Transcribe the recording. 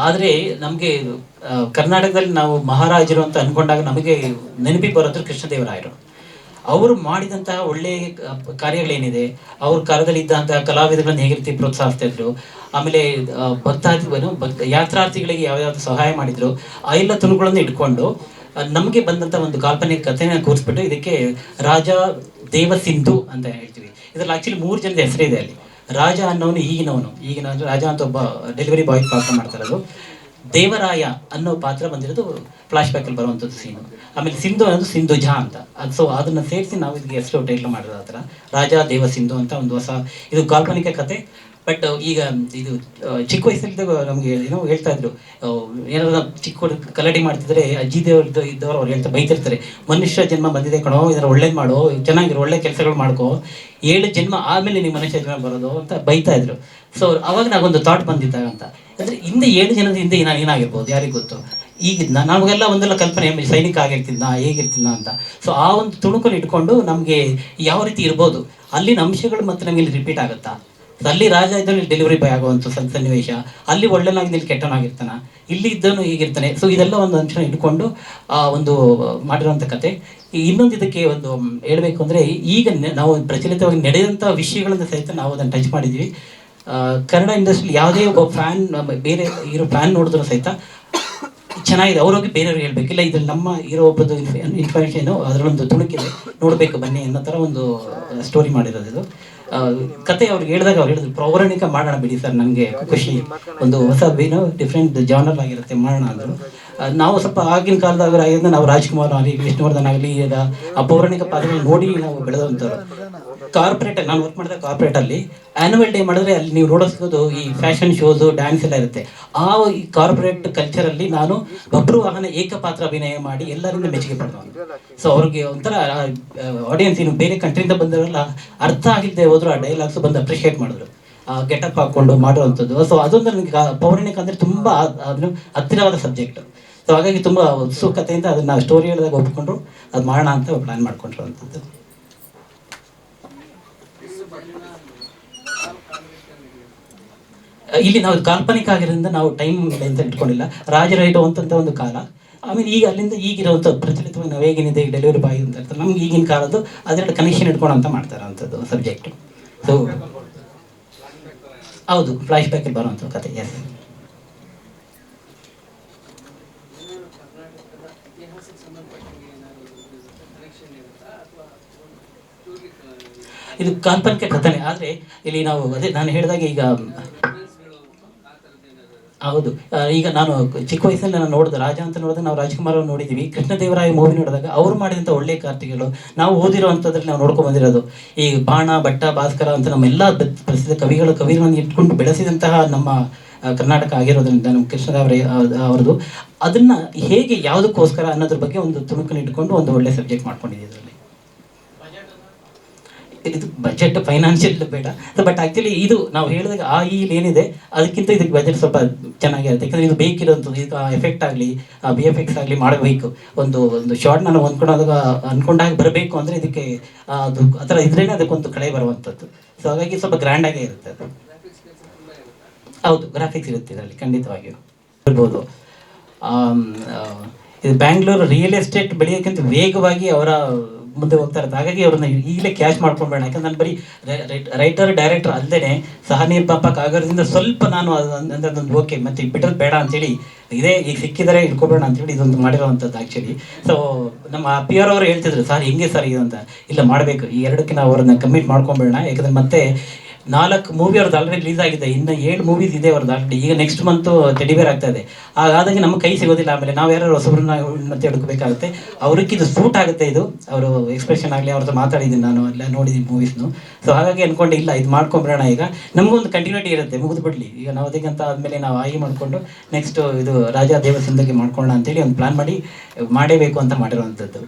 ಆದರೆ ನಮಗೆ ಕರ್ನಾಟಕದಲ್ಲಿ ನಾವು ಮಹಾರಾಜರು ಅಂತ ಅಂದ್ಕೊಂಡಾಗ ನಮಗೆ ನೆನಪಿಗೆ ಬರೋದು ಕೃಷ್ಣದೇವರಾಯರು. ಅವರು ಮಾಡಿದಂತಹ ಒಳ್ಳೆಯ ಕಾರ್ಯಗಳೇನಿದೆ, ಅವ್ರ ಕಾಲದಲ್ಲಿ ಇದ್ದಂತಹ ಕಲಾವಿದಗಳನ್ನ ಹೇಗೆ ರೀತಿ ಪ್ರೋತ್ಸಾಹಿಸ್ತಾ ಇದ್ರು, ಆಮೇಲೆ ಯಾತ್ರಾರ್ಥಿಗಳಿಗೆ ಯಾವ್ಯಾವ್ದು ಸಹಾಯ ಮಾಡಿದ್ರು, ಆ ಎಲ್ಲ ತುಣುಗಳನ್ನು ಇಟ್ಕೊಂಡು ನಮಗೆ ಬಂದಂಥ ಒಂದು ಕಾಲ್ಪನಿಕ ಕಥೆನ ಕೂರಿಸ್ಬಿಟ್ಟು ಇದಕ್ಕೆ ರಾಜ ದೇವಸಿಂಧು ಅಂತ ಹೇಳ್ತೀವಿ. ಇದರಲ್ಲಿ ಆ್ಯಕ್ಚುಲಿ 3 ಜನದ ಹೆಸರಿದೆ ಅಲ್ಲಿ. ರಾಜ ಅನ್ನೋನು ಈಗಿನ ರಾಜ ಅಂತ ಒಬ್ಬ ಡೆಲಿವರಿ ಬಾಯ್ ಪಾತ್ರ ಮಾಡ್ತಾರದು. ದೇವರಾಯ ಅನ್ನೋ ಪಾತ್ರ ಬಂದಿರೋದು ಫ್ಲಾಶ್ ಬ್ಯಾಕಲ್ಲಿ ಬರುವಂಥದ್ದು ಸೀನು. ಆಮೇಲೆ ಸಿಂಧು ಅನ್ನೋದು ಸಿಂಧುಜಾ ಅಂತ. ಸೊ ಅದನ್ನು ಸೇರಿಸಿ ನಾವು ಇದಕ್ಕೆ ಹೆಸರು ಟೈಟ್ಲ್ ಮಾಡಿರೋದು ಆ ಥರ ರಾಜ ದೇವ ಸಿಂಧು ಅಂತ ಒಂದು ಹೊಸ ಇದು ಕಾಲ್ಪನಿಕ ಕತೆ. ಬಟ್ ಈಗ ಇದು ಚಿಕ್ಕ ವಯಸ್ಸಲ್ಲಿದ್ದಾಗ ನಮಗೆ ಏನೋ ಹೇಳ್ತಾ ಇದ್ರು, ಏನಾದ್ರು ಚಿಕ್ಕ ಕಲಾಡಿ ಮಾಡ್ತಿದ್ರೆ ಅಜ್ಜಿ ದೇವ್ರದ್ದು ಇದ್ದವ್ರು ಅವ್ರು ಬೈತಿರ್ತಾರೆ, ಮನುಷ್ಯ ಜನ್ಮ ಬಂದಿದೆ ಕಣೋ, ಇದರ ಒಳ್ಳೇದು ಮಾಡೋ, ಚೆನ್ನಾಗಿರೋ ಒಳ್ಳೆ ಕೆಲಸಗಳು ಮಾಡ್ಕೋ, 7 ಜನ್ಮ ಆಮೇಲೆ ನೀವು ಮನುಷ್ಯ ಜನ್ಮ ಬರೋದು ಅಂತ ಬೈತಾ ಇದ್ರು. ಸೊ ಅವಾಗ ನಾಗೊಂದು ಥಾಟ್ ಬಂದಿದ್ದಾಗ ಅಂತ ಅಂದರೆ ಹಿಂದೆ 7 ಜನದ ಹಿಂದೆ ನಾನು ಏನಾಗಿರ್ಬೋದು ಯಾರಿಗೆ ಗೊತ್ತು. ಈಗ ನಮಗೆಲ್ಲ ಒಂದೆಲ್ಲ ಕಲ್ಪನೆ ಸೈನಿಕ ಆಗಿರ್ತಿದ್ನ ಹೇಗಿರ್ತಿದ್ನ ಅಂತ. ಸೊ ಆ ಒಂದು ತುಣುಕನ್ನು ಇಟ್ಕೊಂಡು ನಮಗೆ ಯಾವ ರೀತಿ ಇರ್ಬೋದು, ಅಲ್ಲಿನ ಅಂಶಗಳು ಮತ್ತೆ ನಮಗೆ ಇಲ್ಲಿ ರಿಪೀಟ್ ಆಗುತ್ತಾ, ಅಲ್ಲಿ ರಾಜ ಇದ್ದಲ್ಲಿ ಡೆಲಿವರಿ ಬಾಯ್ ಆಗುವಂಥ ಸನ್ನಿವೇಶ, ಅಲ್ಲಿ ಒಳ್ಳೆನಾಗಿ ಇಲ್ಲಿ ಕೆಟ್ಟನಾಗಿರ್ತಾನ, ಇಲ್ಲಿ ಇದ್ದವನು ಹೀಗಿರ್ತಾನೆ. ಸೊ ಇದೆಲ್ಲ ಒಂದು ಅಂಶ ಇಟ್ಕೊಂಡು ಒಂದು ಮಾಡಿರುವಂಥ ಕತೆ. ಇನ್ನೊಂದು ಇದಕ್ಕೆ ಒಂದು ಹೇಳಬೇಕು ಅಂದರೆ, ಈಗ ನಾವು ಪ್ರಚಲಿತವಾಗಿ ನಡೆದಂಥ ವಿಷಯಗಳನ್ನು ಸಹಿತ ನಾವು ಅದನ್ನು ಟಚ್ ಮಾಡಿದ್ದೀವಿ. ಕನ್ನಡ ಇಂಡಸ್ಟ್ರಿ ಯಾವುದೇ ಒಬ್ಬ ಫ್ಯಾನ್ ಬೇರೆ ಹೀರೋ ಫ್ಯಾನ್ ನೋಡಿದ್ರು ಸಹಿತ ಚೆನ್ನಾಗಿದೆ, ಅವ್ರಿಗೆ ಬೇರೆಯವ್ರಿಗೆ ಹೇಳ್ಬೇಕಿಲ್ಲ, ಇದ್ರಲ್ಲಿ ನಮ್ಮ ಹೀರೋ ಒಬ್ಬದ್ದು ಇನ್ಫಾರ್ಮೇಷನು ಅದರಲ್ಲೊಂದು ತುಣುಕಿದೆ, ನೋಡಬೇಕು ಬನ್ನಿ ಅನ್ನೋ ಥರ ಒಂದು ಸ್ಟೋರಿ ಮಾಡಿರೋದು ಇದು ಕತೆ. ಅವ್ರಿಗೆ ಹೇಳಿದಾಗ ಅವ್ರು ಹೇಳಿದ್ರು ಪೌರಾಣಿಕ ಮಾಡೋಣ ಬಿಡಿ ಸರ್, ನನಗೆ ಖುಷಿ, ಒಂದು ಹೊಸ ಏನೋ ಡಿಫ್ರೆಂಟ್ ಜಾನರ್ ಆಗಿರುತ್ತೆ ಮಾಡೋಣ ಅಂದರು. ನಾವು ಸ್ವಲ್ಪ ಆಗಿನ ಕಾಲದಾಗ ಆಗಿದ್ದ ನಾವು ರಾಜ್ಕುಮಾರ್ ಆಗಲಿ ವಿಷ್ಣುವರ್ಧನ್ ಆಗಲಿ ಈಗ ಆ ಪೌರಾಣಿಕ ಪಾತ್ರಗಳು ನೋಡಿ ನಾವು ಬೆಳೆದಂಥವ್ರು. ಕಾರ್ಪೊರೇಟಲ್ಲಿ ನಾನು ವರ್ಕ್ ಮಾಡಿದ ಕಾರ್ಪೊರೇಟಲ್ಲಿ ಆ್ಯನ್ಯುವಲ್ ಡೇ ಮಾಡಿದ್ರೆ ಅಲ್ಲಿ ನೀವು ನೋಡೋ ಸಿಗೋದು ಈ ಫ್ಯಾಷನ್ ಶೋಸು ಡ್ಯಾನ್ಸ್ ಎಲ್ಲ ಇರುತ್ತೆ. ಆ ಈ ಕಾರ್ಪೊರೇಟ್ ಕಲ್ಚರಲ್ಲಿ ನಾನು ಒಬ್ಬರು ವಾಹನ ಏಕಪಾತ್ರ ಅಭಿನಯ ಮಾಡಿ ಎಲ್ಲರಿಂದ ಮೆಚ್ಚುಗೆ ಪಡೆದವನು. ಸೊ ಅವ್ರಿಗೆ ಒಂಥರ ಆಡಿಯನ್ಸ್ ಇನ್ನು ಬೇರೆ ಕಂಟ್ರಿಯಿಂದ ಬಂದವರೆಲ್ಲ ಅರ್ಥ ಆಗಿಲ್ಲದೆ ಹೋದ್ರು ಆ ಡೈಲಾಗ್ಸ್ ಬಂದು ಅಪ್ರಿಷಿಯೇಟ್ ಮಾಡಿದ್ರು, ಗೆಟಪ್ ಹಾಕ್ಕೊಂಡು ಮಾಡುವಂಥದ್ದು. ಸೊ ಅದೊಂದು ನನಗೆ ಪೌರಾಣಿಕ ಅಂದರೆ ತುಂಬ ಅದನ್ನು ಹತ್ತಿರವಾದ ಸಬ್ಜೆಕ್ಟ್. ಸೊ ಹಾಗಾಗಿ ತುಂಬ ಉತ್ಸುಕತೆಯಿಂದ ಅದನ್ನು ಸ್ಟೋರಿ ಹೇಳಿದಾಗ ಒಪ್ಕೊಂಡ್ರು ಅದು ಮಾಡೋಣ ಅಂತ ಪ್ಲ್ಯಾನ್ ಮಾಡ್ಕೊಂಡಿರುವಂಥದ್ದು. ಇಲ್ಲಿ ನಾವು ಕಾಲ್ಪನಿಕ ಆಗಿರೋದ್ರಿಂದ ನಾವು ಟೈಮ್ ಅಂತ ಇಟ್ಕೊಂಡಿಲ್ಲ, ರಾಜರ ಇಡುವಂಥ ಒಂದು ಕಾಲ. ಆಮೇಲೆ ಈಗ ಅಲ್ಲಿಂದ ಈಗಿರುವಂಥ ಪ್ರಚಲಿತವಾಗಿ ನಾವು ಹೇಗೇನಿದೆ ಡೆಲಿವರಿ ಬಾಯ್ ಅಂತ ಇರ್ತಾರೆ, ನಮ್ಗೆ ಈಗಿನ ಕಾಲದ್ದು ಅದೆರಡು ಕನೆಕ್ಷನ್ ಇಟ್ಕೊಂಡು ಅಂತ ಮಾಡ್ತಾರೆ ಅಂಥದ್ದು ಸಬ್ಜೆಕ್ಟು. ಸೊ ಹೌದು, ಫ್ಲಾಶ್ ಬ್ಯಾಕಲ್ಲಿ ಬರುವಂಥ ಕತೆ. ಎಸ್, ಇದು ಕಾಲ್ಪನಿಕ ಕಥನೆ. ಆದರೆ ಇಲ್ಲಿ ನಾವು ಅದೇ ನಾನು ಹೇಳಿದಾಗ ಈಗ ಹೌದು, ಈಗ ನಾನು ಚಿಕ್ಕ ವಯಸ್ಸಲ್ಲಿ ನಾನು ನೋಡಿದೆ ರಾಜ ಅಂತ ನೋಡಿದಾಗ ನಾವು ರಾಜ್ಕುಮಾರ್ ಅವ್ರು ನೋಡಿದ್ದೀವಿ. ಕೃಷ್ಣದೇವರಾಯ ಮೂವಿ ನೋಡಿದಾಗ ಅವ್ರು ಮಾಡಿದಂಥ ಒಳ್ಳೆಯ ಕಾರ್ತಿಗಳು ನಾವು ಓದಿರೋವಂಥದ್ರಲ್ಲಿ ನಾವು ನೋಡ್ಕೊಂಡು ಬಂದಿರೋದು. ಈ ಬಾಣ, ಭಟ್ಟ, ಭಾಸ್ಕರ ಅಂತ ನಮ್ಮೆಲ್ಲ ಪ್ರಸಿದ್ಧ ಕವಿಗಳನ್ನು ಇಟ್ಕೊಂಡು ಬೆಳೆಸಿದಂತಹ ನಮ್ಮ ಕರ್ನಾಟಕ ಆಗಿರೋದ್ರಿಂದ ನಮ್ಮ ಕೃಷ್ಣದೇವರಾಯ ಅವ್ರದ್ದು ಅದನ್ನು ಹೇಗೆ ಯಾವುದಕ್ಕೋಸ್ಕರ ಅನ್ನೋದ್ರ ಬಗ್ಗೆ ಒಂದು ತುಣುಕನ್ನು ಇಟ್ಕೊಂಡು ಒಂದು ಒಳ್ಳೆ ಸಬ್ಜೆಕ್ಟ್ ಮಾಡ್ಕೊಂಡಿದ್ದೀವಿ. ಇದರಲ್ಲಿ ಇದು ಬಜೆಟ್ ಫೈನಾನ್ಷಿಯಲ್ ಬೇಡ, ಬಟ್ ಆ್ಯಕ್ಚುಲಿ ಇದು ನಾವು ಹೇಳಿದಾಗ ಏನಿದೆ ಅದಕ್ಕಿಂತ ಇದಕ್ಕೆ ಬಜೆಟ್ ಸ್ವಲ್ಪ ಚೆನ್ನಾಗಿರುತ್ತೆ. ಯಾಕಂದರೆ ಇದು ಬೇಕಿರೋಂಥದ್ದು, ಈಗ ಎಫೆಕ್ಟ್ ಆಗಲಿ BFX ಆಗಲಿ ಮಾಡಬೇಕು. ಒಂದು ಶಾರ್ಟ್ ನಾನು ಅಂದ್ಕೊಂಡಾಗ ಬರಬೇಕು ಅಂದರೆ ಇದಕ್ಕೆ ಅದು ಆ ಥರ ಇದ್ರೇ ಅದಕ್ಕೊಂದು ಕಳೆ ಬರುವಂಥದ್ದು. ಸೊ ಹಾಗಾಗಿ ಸ್ವಲ್ಪ ಗ್ರ್ಯಾಂಡಾಗೇ ಇರುತ್ತೆ ಅದು. ಹೌದು, ಗ್ರಾಫಿಕ್ಸ್ ಇರುತ್ತೆ ಇದರಲ್ಲಿ ಖಂಡಿತವಾಗಿಯೂ ಇರ್ಬೋದು. ಇದು ಬ್ಯಾಂಗ್ಳೂರು ರಿಯಲ್ ಎಸ್ಟೇಟ್ ಬೆಳೆಯೋಕ್ಕಿಂತ ವೇಗವಾಗಿ ಅವರ ಮುಂದೆ ಹೋಗ್ತಾ ಇರುತ್ತೆ. ಹಾಗಾಗಿ ಅವ್ರನ್ನ ಈಗಲೇ ಕ್ಯಾಶ್ ಮಾಡ್ಕೊಂಬೇಡ. ಯಾಕಂದ್ರೆ ನಾನು ಬರೀ ರೈಟರ್ ಡೈರೆಕ್ಟರ್ ಅಲ್ಲದೆ ಸಹನಿರ್ಮಾಪಕ ಆಗೋದ್ರಿಂದ ಸ್ವಲ್ಪ ನಾನು ಅದೊಂದು ಓಕೆ ಮತ್ತು ಬಿಟ್ಟದ್ದು ಬೇಡ ಅಂತೇಳಿ ಇದೇ ಈಗ ಸಿಕ್ಕಿದರೆ ಇಟ್ಕೊಬೇಡ ಅಂತೇಳಿ ಇದೊಂದು ಮಾಡಿರೋವಂಥದ್ದು ಆ್ಯಕ್ಚುಲಿ. ಸೊ ನಮ್ಮ PR ಅವರು ಹೇಳ್ತಿದ್ರು, ಸರ್ ಹೆಂಗೆ ಸರ್ ಇದು ಅಂತ. ಇಲ್ಲ ಮಾಡಬೇಕು, ಈ ಎರಡಕ್ಕೆ ನಾವು ಅವ್ರನ್ನ ಕಮಿಟ್ ಮಾಡ್ಕೊಂಬೇಡ. ಯಾಕಂದರೆ ಮತ್ತೆ 4 ಮೂವಿ ಅವ್ರದ್ದು ಆಲ್ರೆಡಿ ರಿಲೀಸ್ ಆಗಿದೆ, ಇನ್ನು 7 ಮೂವೀಸ್ ಇದೆ ಅವ್ರದ್ದು ಆಲ್ರೆಡಿ. ಈಗ ನೆಕ್ಸ್ಟ್ ಮಂತು ಟೆಡಿಬೇರ್ ಆಗ್ತಾ ಇದೆ. ಹಾಗಾಗಿ ನಮ್ಮ ಕೈ ಸಿಗೋದಿಲ್ಲ. ಆಮೇಲೆ ನಾವು ಯಾರು ಹೊಸಬ್ರನ್ನ ಮತ್ತೆ ಹುಡುಕಬೇಕಾಗುತ್ತೆ. ಅವ್ರಿಗೆ ಇದು ಸೂಟ್ ಆಗುತ್ತೆ. ಇದು ಅವರು ಎಕ್ಸ್ಪ್ರೆಷನ್ ಆಗಲಿ ಅವ್ರದ್ದು ಮಾತಾಡಿದ್ದೀನಿ, ನಾನು ಎಲ್ಲ ನೋಡಿದ್ದೀನಿ ಮೂವೀಸ್ನು. ಸೊ ಹಾಗಾಗಿ ಅಂದ್ಕೊಂಡು ಇಲ್ಲ ಇದು ಮಾಡ್ಕೊಂಬಿಡೋಣ. ಈಗ ನಮಗೊಂದು ಕಂಟಿನ್ಯೂಟಿ ಇರುತ್ತೆ, ಮುಗಿದು ಬಿಡಲಿ ಈಗ ನಾವು ಅದಕ್ಕಂತ ಆದಮೇಲೆ ನಾವು ಮಾಡಿಕೊಂಡು ನೆಕ್ಸ್ಟ್ ಇದು ರಾಜ ದೇವಸಿಂಧಗೆ ಮಾಡ್ಕೊಳ್ಳೋಣ ಅಂತೇಳಿ ಒಂದು ಪ್ಲ್ಯಾನ್ ಮಾಡೇಬೇಕು ಅಂತ ಮಾಡಿರುವಂಥದ್ದು.